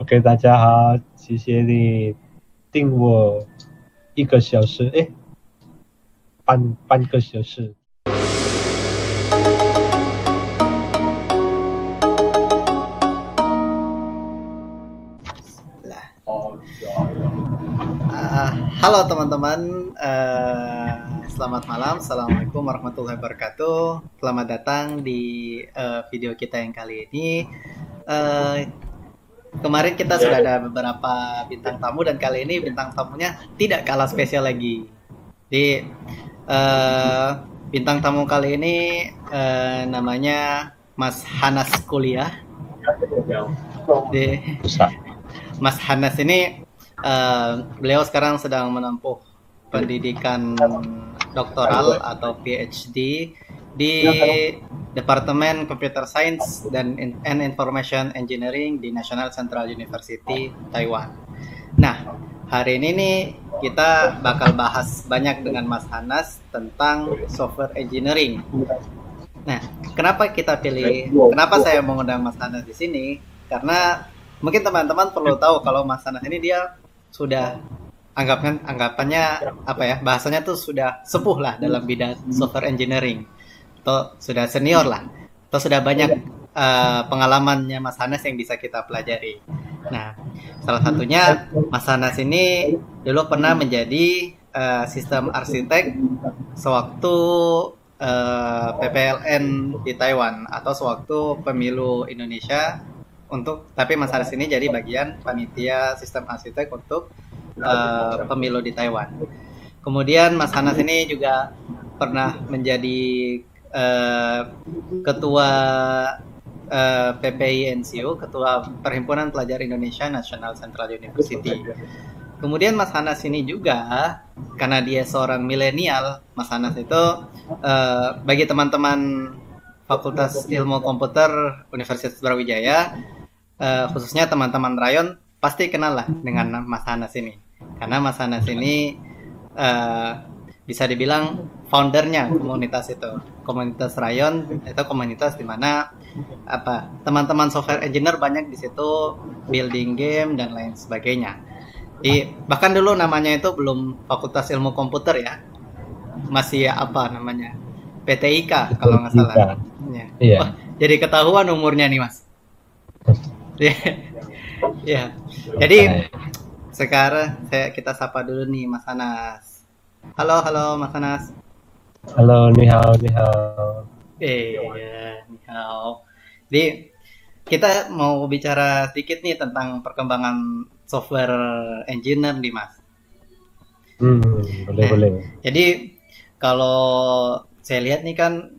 OK，大家好，谢谢你订我1个小时，半个小时。Halo teman-teman, selamat malam. Assalamualaikum warahmatullahi wabarakatuh. Selamat datang di video kita yang kali ini. Kemarin kita sudah ada beberapa bintang tamu dan kali ini bintang tamunya tidak kalah spesial lagi. Di bintang tamu kali ini namanya Mas Hanas Kuliah. Mas Hanas ini beliau sekarang sedang menempuh pendidikan doktoral atau PhD di Departemen Computer Science and Information Engineering di National Central University, Taiwan. Nah, hari ini nih kita bakal bahas banyak dengan Mas Hanas tentang software engineering. Nah, kenapa saya mengundang Mas Hanas di sini? Karena mungkin teman-teman perlu tahu kalau Mas Hanas ini dia sudah anggapannya bahasanya tuh sudah sepuh lah dalam bidang software engineering, atau sudah senior lah, atau sudah banyak pengalamannya Mas Hanas yang bisa kita pelajari. Nah, salah satunya Mas Hanas ini dulu pernah menjadi sistem arsitek sewaktu PPLN di Taiwan atau sewaktu pemilu Indonesia. Tapi Mas Hanas ini jadi bagian panitia sistem arsitek untuk pemilu di Taiwan. Kemudian Mas Hanas ini juga pernah menjadi ketua PPI-NCU, ketua Perhimpunan Pelajar Indonesia National Central University. Kemudian Mas Hanas ini juga, karena dia seorang milenial, Mas Hanas itu bagi teman-teman Fakultas Ilmu Komputer Universitas Brawijaya, khususnya teman-teman rayon pasti kenal lah dengan Mas Hanas ini, karena Mas Hanas ini bisa dibilang foundernya komunitas itu. Komunitas rayon itu komunitas di mana teman-teman software engineer banyak di situ, building game dan lain sebagainya. Bahkan dulu namanya itu belum Fakultas Ilmu Komputer ya, masih namanya PTIK kalau nggak salah. Iya. Wah, jadi ketahuan umurnya nih Mas. Ya. Jadi sekarang kita sapa dulu nih Mas Hanas. Halo Mas Hanas. Halo, ni hao. Ni hao. Jadi kita mau bicara sedikit nih tentang perkembangan software engineer nih Mas. Boleh. Jadi kalau saya lihat nih kan,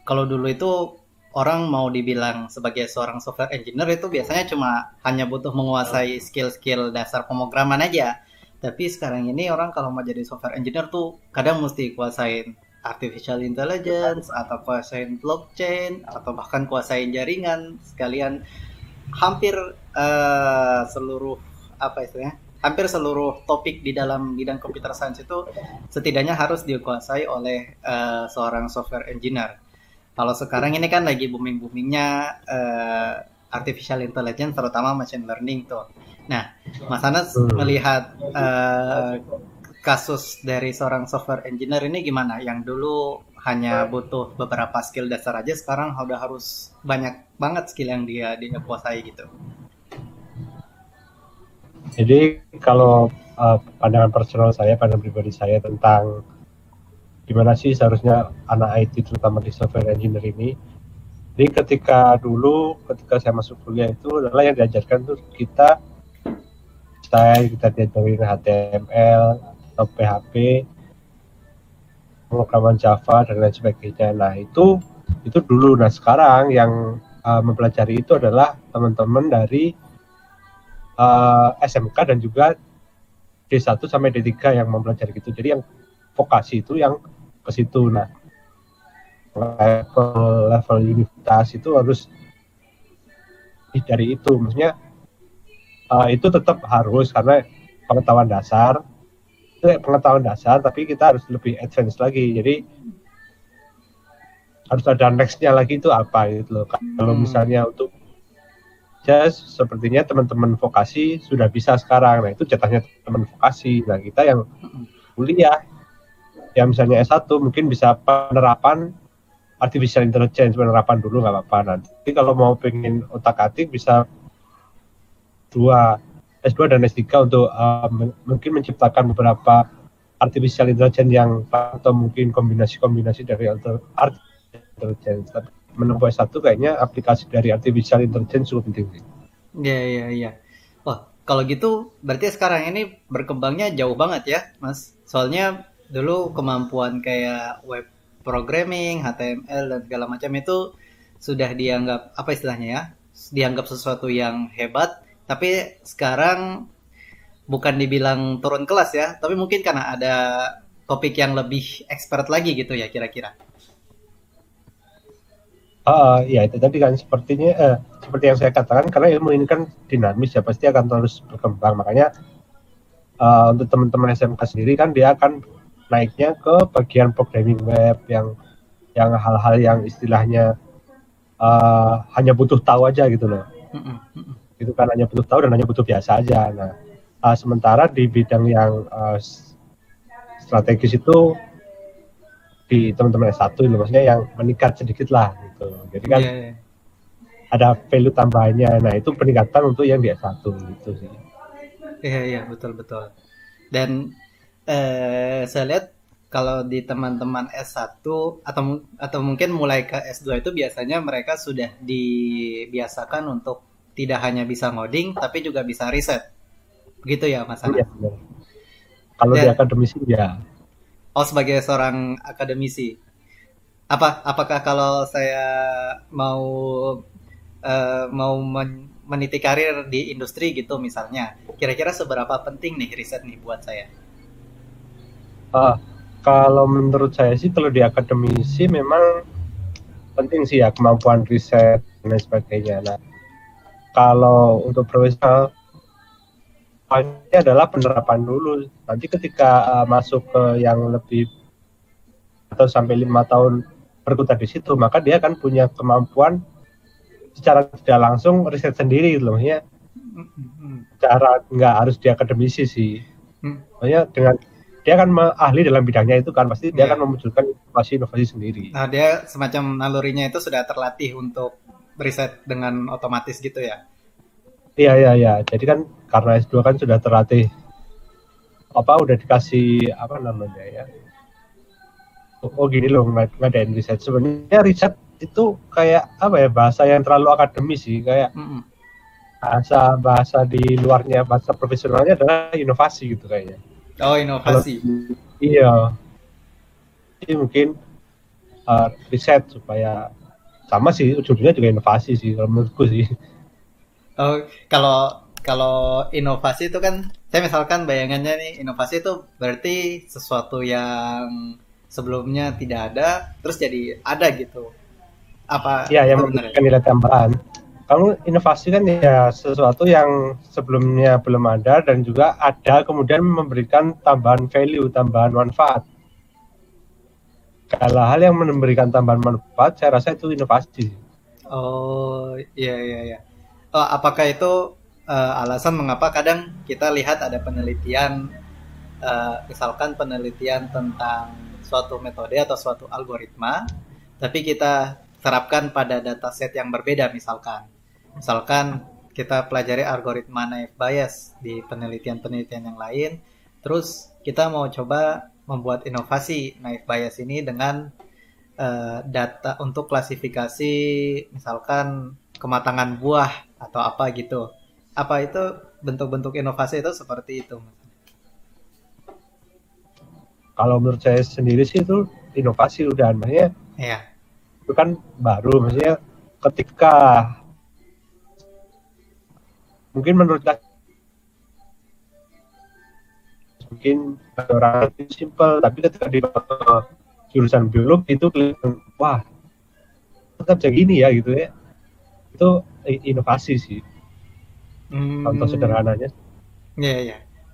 kalau dulu itu orang mau dibilang sebagai seorang software engineer itu biasanya cuma hanya butuh menguasai skill-skill dasar pemrograman aja. Tapi sekarang ini orang kalau mau jadi software engineer tuh kadang mesti kuasain artificial intelligence, atau kuasain blockchain, atau bahkan kuasain jaringan, sekalian hampir hampir seluruh topik di dalam bidang computer science itu setidaknya harus dikuasai oleh seorang software engineer. Kalau sekarang ini kan lagi booming-boomingnya artificial intelligence, terutama machine learning tuh. Nah, Mas Hanas melihat kasus dari seorang software engineer ini gimana? Yang dulu hanya butuh beberapa skill dasar aja, sekarang udah harus banyak banget skill yang dia kuasai gitu. Jadi kalau pandangan pribadi saya tentang gimana sih seharusnya anak IT terutama di software engineer ini. Jadi ketika saya masuk kuliah itu adalah yang diajarkan tuh kita diajarin HTML atau PHP, pemrograman Java dan lain sebagainya. Nah itu dulu. Nah sekarang yang mempelajari itu adalah teman-teman dari SMK dan juga D1 sampai D3 yang mempelajari gitu. Jadi yang vokasi itu yang ke situ. Nah, level universitas itu harus dari itu. Maksudnya itu tetap harus, karena pengetahuan dasar, tapi kita harus lebih advance lagi. Jadi harus ada next-nya lagi itu apa gitu loh. Kalau misalnya untuk saja sepertinya teman-teman vokasi sudah bisa sekarang. Nah itu jatahnya teman vokasi. Nah kita yang kuliah, yang misalnya S1 mungkin bisa penerapan artificial intelligence, penerapan dulu nggak apa-apa. Nanti kalau mau pengen otak-atik bisa S2 dan S3 untuk mungkin menciptakan beberapa artificial intelligence yang atau mungkin kombinasi-kombinasi dari artificial intelligence. Tapi menempuh S1 kayaknya aplikasi dari artificial intelligence cukup penting. Iya. Wah, kalau gitu berarti sekarang ini berkembangnya jauh banget ya, Mas. Soalnya dulu kemampuan kayak web programming, HTML dan segala macam itu sudah dianggap apa istilahnya ya? Dianggap sesuatu yang hebat, tapi sekarang bukan dibilang turun kelas ya, tapi mungkin karena ada topik yang lebih expert lagi gitu ya kira-kira. Ya itu tadi kan sepertinya seperti yang saya katakan, karena ilmu ini kan dinamis ya, pasti akan terus berkembang. Makanya untuk teman-teman SMK sendiri kan dia akan naiknya ke bagian programming web yang hal-hal yang istilahnya hanya butuh tahu aja gitu loh. Itu kan hanya butuh tahu dan hanya butuh biasa aja. Nah sementara di bidang yang strategis itu di teman-teman S1 itu maksudnya yang meningkat sedikit lah gitu. Jadi kan ada value tambahannya. Nah itu peningkatan untuk yang di S1 gitu sih. Iya betul. Dan saya lihat kalau di teman-teman S1 atau mungkin mulai ke S2 itu biasanya mereka sudah dibiasakan untuk tidak hanya bisa ngoding tapi juga bisa riset. Begitu ya Mas Ana? Iya, kalau di akademisi ya. Oh, sebagai seorang akademisi. Apakah kalau saya mau meniti karir di industri gitu misalnya, kira-kira seberapa penting nih riset nih buat saya? Kalau menurut saya sih kalau di akademisi memang penting sih ya kemampuan riset dan lain sebagainya. Nah, kalau untuk profesional ini adalah penerapan dulu. Nanti ketika masuk ke yang lebih atau sampai 5 tahun berkutat di situ, maka dia akan punya kemampuan secara tidak langsung riset sendiri gitu loh. Maksudnya cara nggak harus di akademisi sih. Maksudnya dengan dia kan ahli dalam bidangnya itu kan pasti dia akan memunculkan inovasi-inovasi sendiri. Nah, dia semacam nalurinya itu sudah terlatih untuk riset dengan otomatis gitu ya. Iya. Jadi kan karena S2 kan sudah terlatih udah dikasih ya. Oh gini loh ngadain riset. Sebenarnya riset itu kayak bahasa yang terlalu akademis sih, kayak bahasa di luarnya, bahasa profesionalnya adalah inovasi gitu kayaknya. Oh, inovasi. Iya. Jadi mungkin riset supaya sama sih, ujungnya juga inovasi sih kalau menurutku sih. Oh, kalau inovasi itu kan, saya misalkan bayangannya nih, inovasi itu berarti sesuatu yang sebelumnya tidak ada, terus jadi ada gitu. Apa? Iya, yang memberikan nilai tambahan. Kalau inovasi kan ya sesuatu yang sebelumnya belum ada dan juga ada, kemudian memberikan tambahan value, tambahan manfaat. Kalau hal yang memberikan tambahan manfaat, saya rasa itu inovasi. Oh, iya. Oh, apakah itu alasan mengapa kadang kita lihat ada penelitian, misalkan penelitian tentang suatu metode atau suatu algoritma, tapi kita terapkan pada dataset yang berbeda misalkan kita pelajari algoritma naive Bayes di penelitian-penelitian yang lain, terus kita mau coba membuat inovasi naive Bayes ini dengan data untuk klasifikasi misalkan kematangan buah atau apa gitu. Apa itu bentuk-bentuk inovasi itu seperti itu? Kalau menurut saya sendiri sih itu inovasi udah, maksudnya itu kan baru, maksudnya ketika mungkin menurut mungkin orang itu simple, tapi ketika di jurusan biologi itu kelihatan wah tetap jadi gini ya gitu ya, itu inovasi sih. Contoh sederhananya.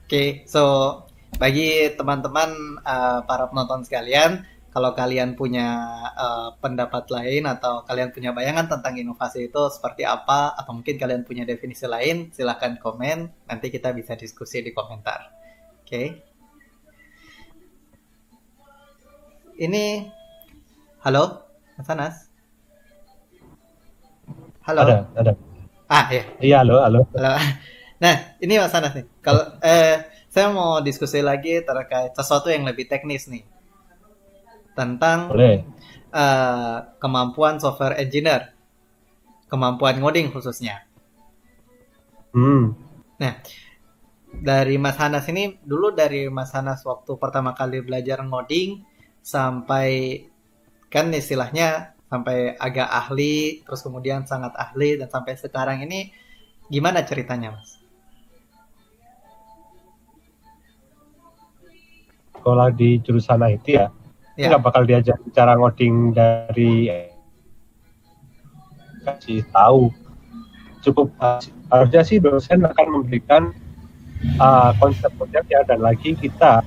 Oke, so bagi teman-teman para penonton sekalian, kalau kalian punya pendapat lain atau kalian punya bayangan tentang inovasi itu seperti apa, atau mungkin kalian punya definisi lain, silahkan komen. Nanti kita bisa diskusi di komentar. Oke. Ini, halo, Mas Anas? Halo? Ada. Ya. Iya, halo. Halo. Nah, ini Mas Anas nih. Kalau saya mau diskusi lagi terkait sesuatu yang lebih teknis nih. Tentang kemampuan software engineer. Kemampuan ngoding khususnya. Nah, dari Mas Hanas ini, dulu dari Mas Hanas waktu pertama kali belajar ngoding sampai kan istilahnya sampai agak ahli, terus kemudian sangat ahli, dan sampai sekarang ini gimana ceritanya, Mas? Sekolah di jurusan IT ya, nggak bakal diajar cara ngoding dari kasih tahu. Cukup harusnya sih dosen akan memberikan konsep-konsepnya, dan lagi kita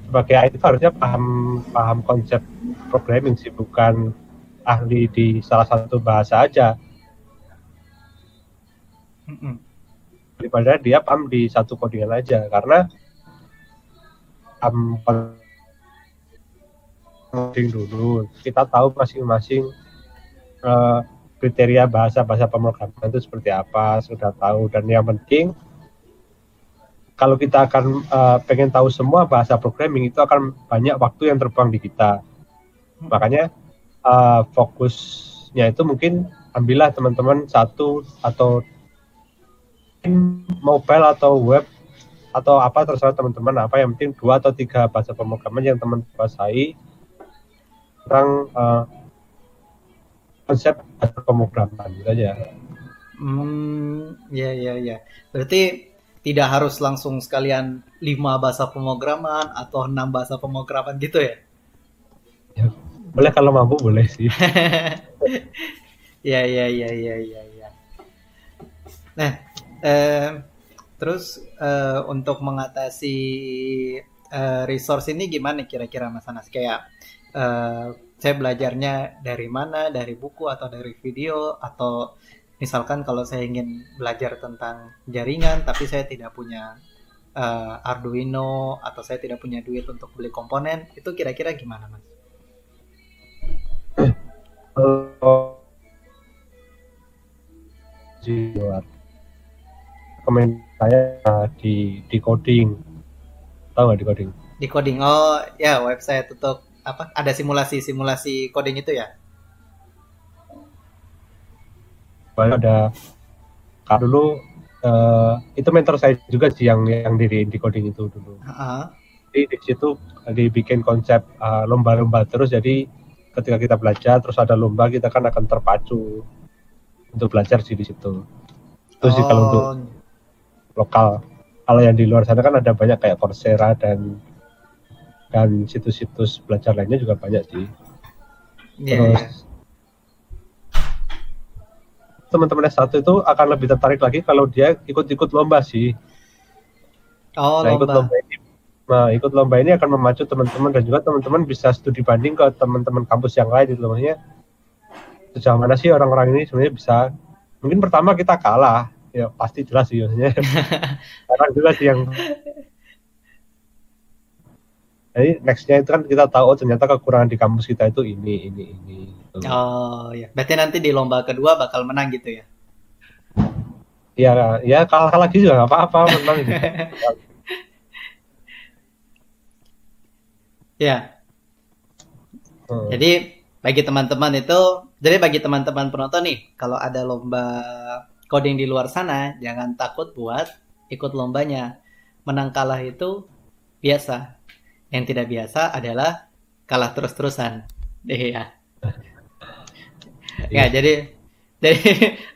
sebagai IT harusnya paham konsep programming sih, bukan ahli di salah satu bahasa aja. Daripada dia paham di satu codingan aja, karena coding dulu kita tahu masing-masing kriteria bahasa pemrograman itu seperti apa, sudah tahu. Dan yang penting kalau kita akan pengen tahu semua bahasa programming, itu akan banyak waktu yang terbang di kita. Makanya fokusnya itu mungkin ambillah teman-teman satu atau mobile atau web atau apa, terserah teman-teman apa, yang penting 2 atau 3 bahasa pemrograman yang teman kuasai tentang konsep bahasa pemrograman gitu aja. Ya. Berarti tidak harus langsung sekalian 5 bahasa pemrograman atau 6 bahasa pemrograman gitu ya? Ya, boleh kalau mampu boleh sih. Ya. Nah, terus untuk mengatasi resource ini gimana kira-kira Mas Anas? Kayak saya belajarnya dari mana? Dari buku atau dari video? Atau misalkan kalau saya ingin belajar tentang jaringan tapi saya tidak punya Arduino atau saya tidak punya duit untuk beli komponen, itu kira-kira gimana, Mas? Komen saya di coding, tahu nggak di coding? Di coding, oh ya, website untuk apa? Ada simulasi coding itu ya? Ada kalau dulu itu mentor saya juga sih yang di coding itu dulu. Jadi di situ dibikin konsep lomba-lomba terus, jadi ketika kita belajar terus ada lomba, kita kan akan terpacu untuk belajar sih di situ. Terus sih kalau untuk lokal, kalau yang di luar sana kan ada banyak kayak Coursera dan situs-situs belajar lainnya juga banyak sih. Terus teman-teman S1 itu akan lebih tertarik lagi kalau dia ikut lomba sih. Ikut lomba ini akan memacu teman-teman, dan juga teman-teman bisa studi banding ke teman-teman kampus yang lain. Itu maksudnya sejauh mana sih orang-orang ini sebenarnya bisa. Mungkin pertama kita kalah, ya pasti jelas sih maksudnya. Karena juga sih yang jadi nextnya itu kan kita tahu ternyata kekurangan di kampus kita itu ini gitu. Oh ya, berarti nanti di lomba kedua bakal menang gitu ya? Ya kalah lagi juga nggak apa-apa, menang ini. Ya. Jadi bagi teman-teman penonton nih, kalau ada lomba coding di luar sana, jangan takut buat ikut lombanya. Menang kalah itu biasa. Yang tidak biasa adalah kalah terus-terusan. Iya. Ya, jadi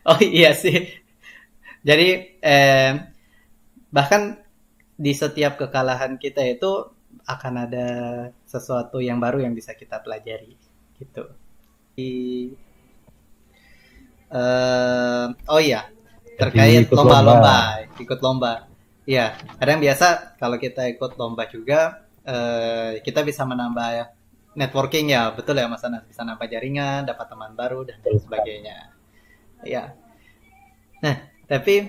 oh iya sih. Jadi bahkan di setiap kekalahan kita itu akan ada sesuatu yang baru yang bisa kita pelajari gitu. Oh iya, terkait ikut lomba. Iya, kadang biasa kalau kita ikut lomba juga kita bisa menambah networking ya, betul ya Mas Anas, bisa nambah jaringan, dapat teman baru dan lain sebagainya. Ya. Nah, tapi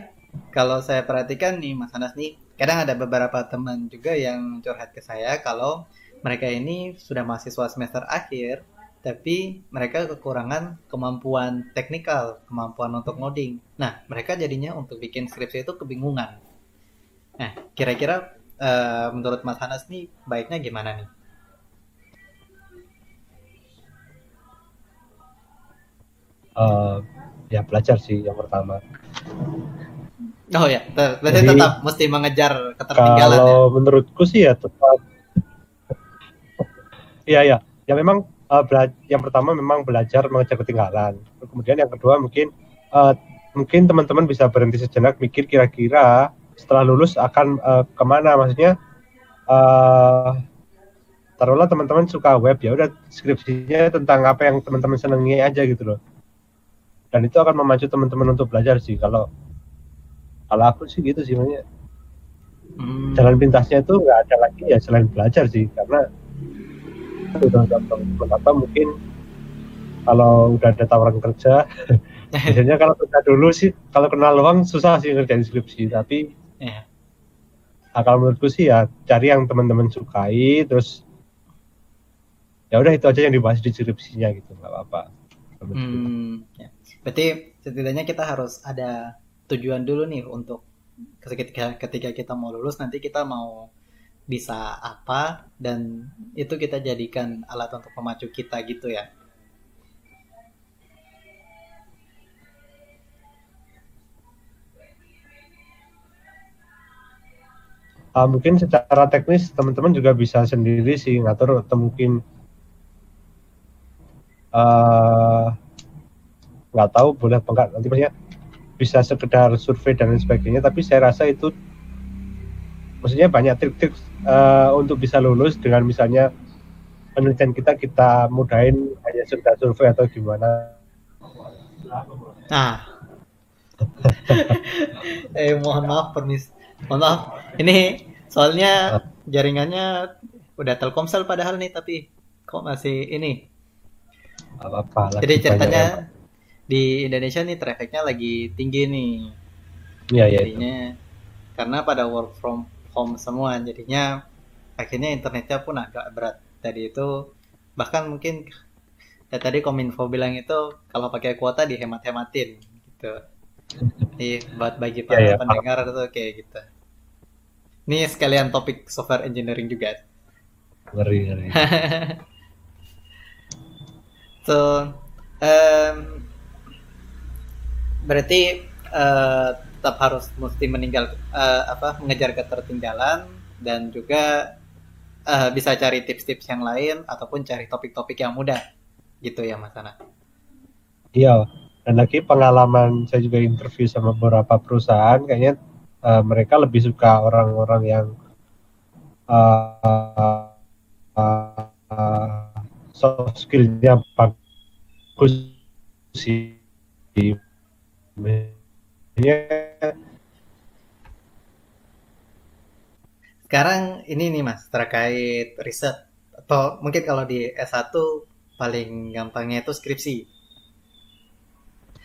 kalau saya perhatikan nih Mas Anas nih, kadang ada beberapa teman juga yang curhat ke saya kalau mereka ini sudah mahasiswa semester akhir, tapi mereka kekurangan kemampuan teknikal, kemampuan untuk ngoding. Nah, mereka jadinya untuk bikin skripsi itu kebingungan. Nah, kira-kira menurut Mas Hanas nih baiknya gimana nih? Ya belajar sih yang pertama. Oh ya, berarti Jadi tetap mesti mengejar ketertinggalan ya. kalau menurutku sih ya tetap, ya ya memang yang pertama memang belajar mengejar ketinggalan. Kemudian yang kedua mungkin teman-teman bisa berhenti sejenak mikir kira-kira setelah lulus akan kemana, maksudnya taruhlah teman-teman suka web, ya udah skripsinya tentang apa yang teman-teman senangi aja gitu loh, dan itu akan memacu teman-teman untuk belajar sih. Kalau aku sih gitu sih, makanya jalan pintasnya itu nggak ada lagi ya selain belajar sih, karena udah apa mungkin kalau udah ada tawaran kerja biasanya kalau kerja dulu sih, kalau kenal uang susah sih ngerjain skripsi, tapi kalau menurutku sih ya cari yang teman-teman sukai, terus ya udah itu aja yang dibahas di skripsinya gitu, nggak apa-apa. Ya. Berarti setidaknya kita harus ada tujuan dulu nih untuk ketika kita mau lulus nanti kita mau bisa apa, dan itu kita jadikan alat untuk memacu kita gitu ya. Mungkin secara teknis teman-teman juga bisa sendiri sih ngatur, atau mungkin nggak tahu boleh apa enggak, nanti maksudnya bisa sekedar survei dan lain sebagainya, tapi saya rasa itu maksudnya banyak trik-trik untuk bisa lulus dengan misalnya penelitian kita mudahin hanya sekedar survei atau gimana. Nah, mohon maaf, ini soalnya jaringannya udah Telkomsel padahal nih, tapi kok masih ini. Apa-apa. Jadi ceritanya di Indonesia nih trafficnya lagi tinggi nih. Iya, jadinya karena pada work from home semua, jadinya akhirnya internetnya pun agak berat. Tadi itu bahkan mungkin ya tadi Kominfo bilang itu kalau pakai kuota dihemat-hematin gitu. Jadi buat bagi para pendengar itu kayak gitu. Ini sekalian topik software engineering juga. Ngeri. So, berarti tetap harus mesti mengejar ketertinggalan, dan juga bisa cari tips-tips yang lain ataupun cari topik-topik yang mudah gitu ya Mas Ana. Iya, dan lagi pengalaman saya juga interview sama beberapa perusahaan, kayaknya mereka lebih suka orang-orang yang soft skill-nya bagus sih. Sekarang ini nih Mas, terkait riset, atau mungkin kalau di S1 paling gampangnya itu skripsi.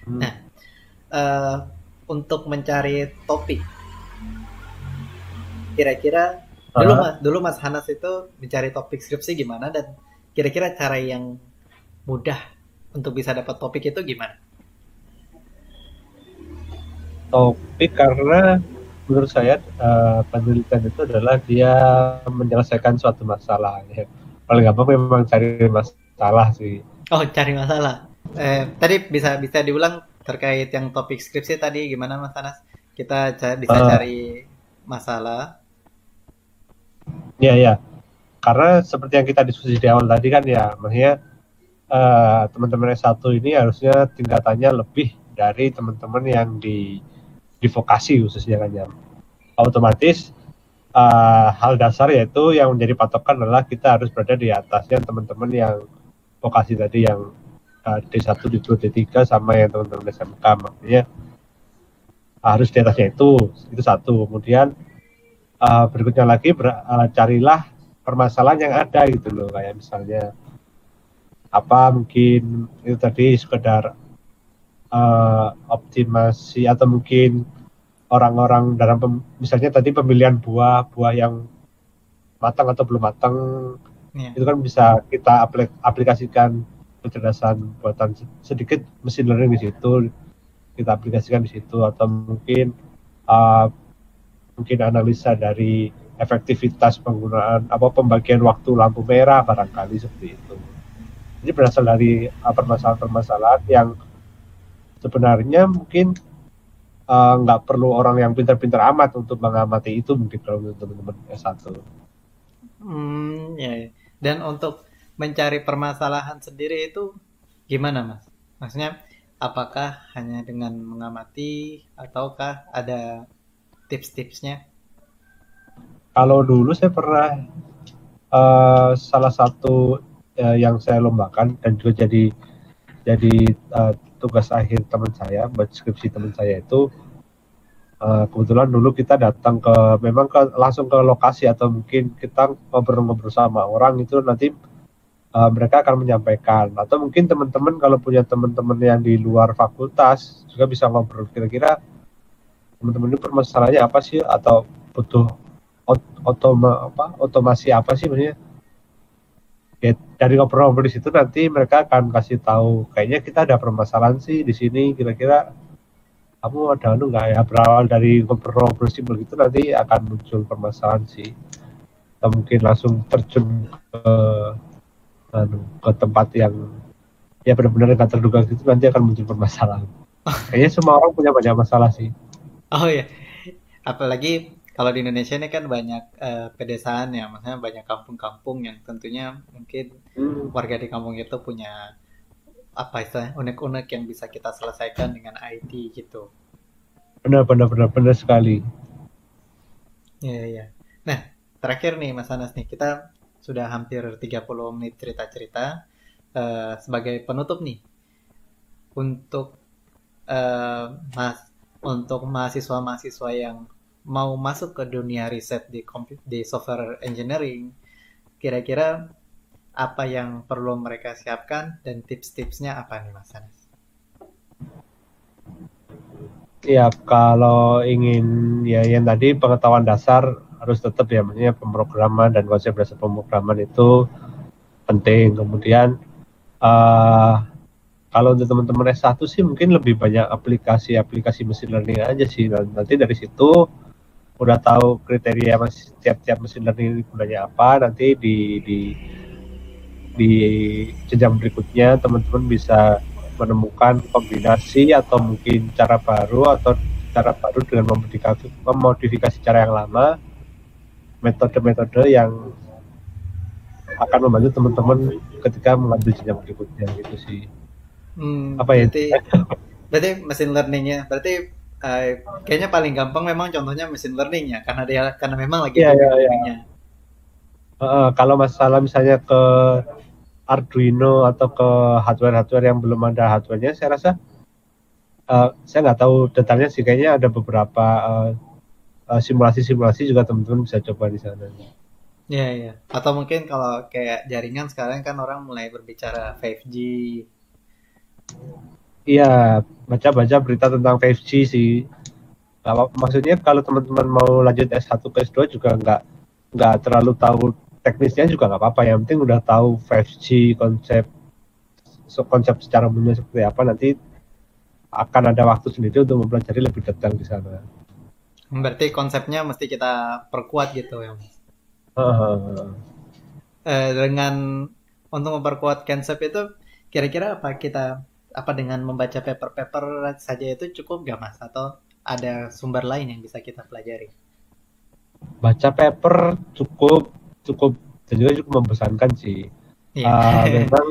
Nah, untuk mencari topik, kira-kira dulu Mas Hanas itu mencari topik skripsi gimana, dan kira-kira cara yang mudah untuk bisa dapat topik itu gimana? Topik, karena menurut saya penelitian itu adalah dia menyelesaikan suatu masalah. Ya. Paling gampang memang cari masalah sih. Oh, cari masalah. Tadi bisa diulang terkait yang topik skripsi tadi gimana Mas Anas? Kita bisa cari masalah. Iya. Karena seperti yang kita diskusi di awal tadi kan ya, maksudnya teman-teman S1 ini harusnya tingkatannya lebih dari teman-teman yang di vokasi khususnya kan ya. Otomatis hal dasar yaitu yang menjadi patokan adalah kita harus berada di atasnya teman-teman yang vokasi tadi, yang D1, D2, D3 sama yang teman-teman SMK, makanya harus di atasnya itu satu. Kemudian berikutnya lagi carilah permasalahan yang ada gitu loh, kayak misalnya apa mungkin itu tadi sekedar optimasi atau mungkin orang-orang dalam misalnya tadi pemilihan buah yang matang atau belum matang, itu kan bisa kita aplikasikan kecerdasan buatan sedikit mesin learning di situ, kita aplikasikan di situ, atau mungkin analisa dari efektivitas penggunaan pembagian waktu lampu merah barangkali seperti itu. Jadi berasal dari permasalahan-permasalahan yang sebenarnya mungkin nggak perlu orang yang pintar-pintar amat untuk mengamati itu, mungkin kalau untuk teman-teman S1. Ya. Dan untuk mencari permasalahan sendiri itu gimana, Mas? Maksudnya apakah hanya dengan mengamati ataukah ada tips-tipsnya? Kalau dulu saya pernah salah satu yang saya lombakan dan juga jadi tugas akhir teman saya, buat skripsi teman saya itu, kebetulan dulu kita datang langsung ke lokasi, atau mungkin kita ngobrol-ngobrol sama orang itu, nanti mereka akan menyampaikan, atau mungkin teman-teman kalau punya teman-teman yang di luar fakultas juga bisa ngobrol, kira-kira teman-teman ini permasalahannya apa sih, atau butuh otomasi apa sih maksudnya. Ya, dari ngobrol-ngobrol di situ nanti mereka akan kasih tahu, kayaknya kita ada permasalahan sih di sini, kira-kira kamu ada nggak ya. Berawal dari ngobrol-ngobrol simpel gitu nanti akan muncul permasalahan sih, atau mungkin langsung terjun ke tempat yang ya benar-benar nggak terduga gitu, nanti akan muncul permasalahan. Kayaknya semua orang punya banyak masalah sih. Oh ya, apalagi kalau di Indonesia ini kan banyak pedesaan ya, maksudnya banyak kampung-kampung yang tentunya mungkin warga di kampung itu punya apa istilahnya unek-unek yang bisa kita selesaikan dengan IT gitu. Benar sekali. Iya. Nah, terakhir nih Mas Anas nih, kita sudah hampir 30 menit cerita-cerita. Sebagai penutup nih, untuk untuk mahasiswa-mahasiswa yang mau masuk ke dunia riset di software engineering, kira-kira apa yang perlu mereka siapkan dan tips-tipsnya apa nih Mas Anas? Ya, kalau ingin ya yang tadi pengetahuan dasar harus tetap ya, maksudnya pemrograman dan konsep dasar pemrograman itu penting. Kemudian kalau untuk teman-teman S1 sih mungkin lebih banyak aplikasi machine learning aja sih. Nanti dari situ udah tahu kriteria tiap mesin learning gunanya apa, nanti di jenjang berikutnya teman-teman bisa menemukan kombinasi atau mungkin cara baru dengan memodifikasi cara yang lama, metode-metode yang akan membantu teman-teman ketika mengambil jenjang berikutnya gitu sih. Berarti mesin learningnya, berarti kayaknya paling gampang memang contohnya mesin learning ya, karena memang lagi boomingnya. Kalau masalah misalnya ke Arduino atau ke hardware yang belum ada hardware-nya, saya rasa saya nggak tahu detailnya sih, kayaknya ada beberapa simulasi juga teman-teman bisa coba di sana. Iya. Atau mungkin kalau kayak jaringan sekarang kan orang mulai berbicara 5G. Iya, baca berita tentang 5G sih. Maksudnya kalau teman-teman mau lanjut S1 ke S2 juga nggak terlalu tahu teknisnya juga nggak apa-apa. Yang penting udah tahu 5G konsep secara umumnya seperti apa, nanti akan ada waktu sendiri untuk mempelajari lebih detail di sana. Berarti konsepnya mesti kita perkuat gitu ya. Dengan untuk memperkuat konsep itu, kira-kira apa dengan membaca paper-paper saja itu cukup gak Mas? Atau ada sumber lain yang bisa kita pelajari? Baca paper cukup dan juga cukup membosankan sih. Memang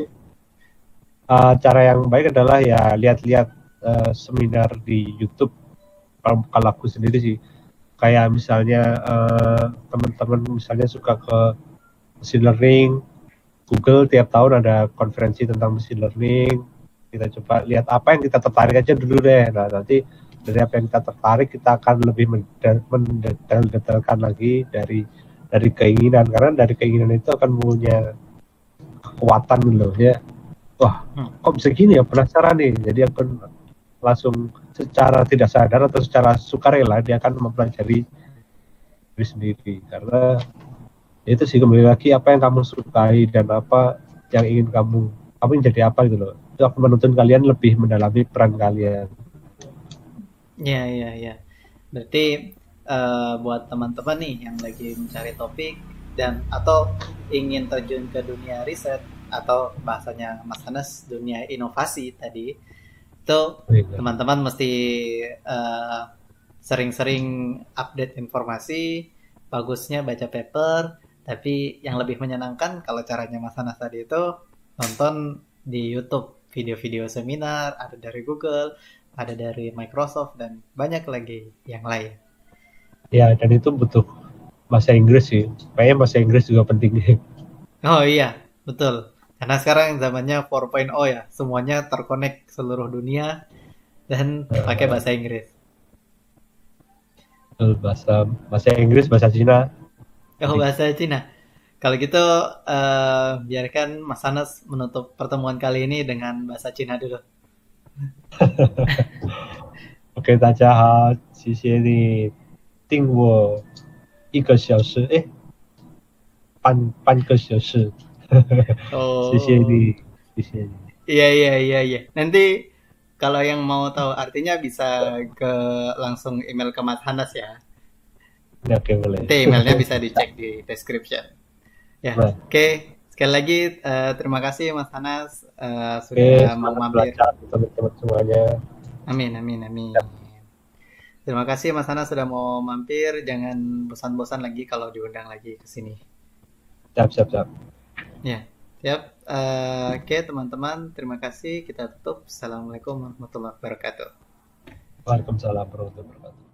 cara yang baik adalah ya lihat-lihat seminar di YouTube. Kalau aku sendiri sih, kayak misalnya teman-teman misalnya suka ke machine learning, Google tiap tahun ada konferensi tentang machine learning. Kita coba lihat apa yang kita tertarik aja dulu deh. Nah, nanti dari apa yang kita tertarik, kita akan lebih mendetailkan lagi dari dari keinginan, karena dari keinginan itu akan punya kekuatan loh ya. Wah, kok bisa gini ya, penasaran nih. Jadi akan langsung secara tidak sadar atau secara sukarela dia akan mempelajari diri sendiri, karena itu sih kembali lagi apa yang kamu sukai dan apa yang ingin kamu jadi apa gitu loh. Itu akan menuntun kalian lebih mendalami peran kalian. Ya. Berarti buat teman-teman nih yang lagi mencari topik dan atau ingin terjun ke dunia riset atau bahasanya Mas Hanes dunia inovasi tadi, itu teman-teman mesti sering-sering update informasi, bagusnya baca paper, tapi yang lebih menyenangkan kalau caranya Mas Hanes tadi itu nonton di YouTube video-video seminar, ada dari Google, ada dari Microsoft, dan banyak lagi yang lain. Ya, dan itu butuh bahasa Inggris sih. Kayaknya bahasa Inggris juga penting. Oh iya, betul. Karena sekarang zamannya 4.0 ya, semuanya terkonek seluruh dunia dan pakai bahasa Inggris. Bahasa Inggris, bahasa Cina. Oh, bahasa Cina. Kalau gitu, biarkan Mas Anas menutup pertemuan kali ini dengan bahasa Cina dulu. OK，大家好，谢谢你订我1个小时，半个小时，Oh, 谢谢你，谢谢你。 iya. Nanti kalau yang mau tahu artinya bisa langsung email ke Mas Hanas ya. Ya, OK, boleh. Nanti emailnya bisa dicek di description. Ya, Nah, Oke. Sekali lagi terima kasih Mas Hanas OK, sudah mau semangat mampir. belajar teman-teman semuanya. Amin. Terima kasih Mas Hanas sudah mau mampir. Jangan bosan-bosan lagi kalau diundang lagi ke sini. Siap. Ya, siap. Oke, teman-teman, terima kasih. Kita tutup. Assalamualaikum warahmatullahi wabarakatuh. Waalaikumsalam warahmatullahi wabarakatuh.